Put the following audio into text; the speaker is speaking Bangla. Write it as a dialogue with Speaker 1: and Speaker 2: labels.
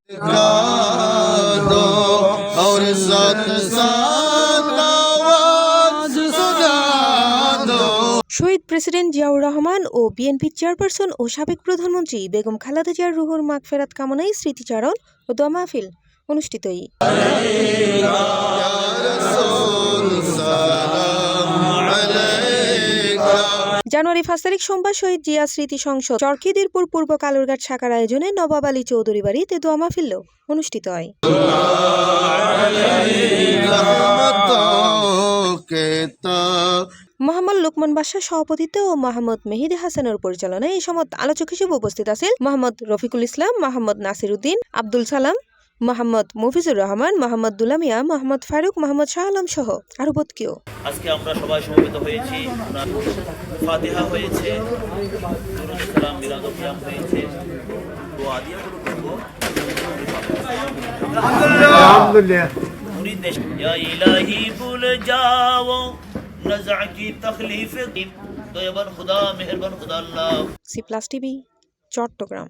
Speaker 1: শহীদ প্রেসিডেন্ট জিয়াউর রহমান ও বিএনপির চেয়ারপারসন ও সাবেক প্রধানমন্ত্রী বেগম খালেদা জিয়ার রুহুর মাগফেরাত কামনায় স্মৃতিচারণ ও দোয়া মাহফিল অনুষ্ঠিত। জানুয়ারি 5 তারিখ সোমবার শহীদ জিয়া স্মৃতি সংসদ চরকিদিরপুর পূর্ব কালুরঘাট শাখার আয়োজনে নবাব আলী চৌধুরী বাড়িতে দোয়া মাহফিল অনুষ্ঠিত হয়। মোহাম্মদ লোকমান বাদশাহ সভাপতিত্বে ও মোহাম্মদ মেহেদী হাসানের পরিচালনায় এই সময় আলোচক হিসেবে উপস্থিত আছেন মোহাম্মদ রফিকুল ইসলাম, মোহাম্মদ নাসির উদ্দিন, আব্দুল সালাম, মোহাম্মদ মুফিজুর রহমান, মোহাম্মদ দুলামিয়া, মোহাম্মদ ফারুক, মোহাম্মদ শাহ আলম সহ আরো বহুত কেউ।
Speaker 2: আজকে আমরা সবাই সমবেত হয়েছি, ফাতিহা হয়েছে, দুরূদ সালাম মিলাদ কিয়াম হয়েছে, দোয়া দিয়ে শুরু করব। আলহামদুলিল্লাহ। মুরিদ ইয়া ইলাহি ভুল যাও নজা কি তখলিফ দয়াবান খুদা মেহেরবান খুদা Allah.
Speaker 1: C plus TV, Chittagong.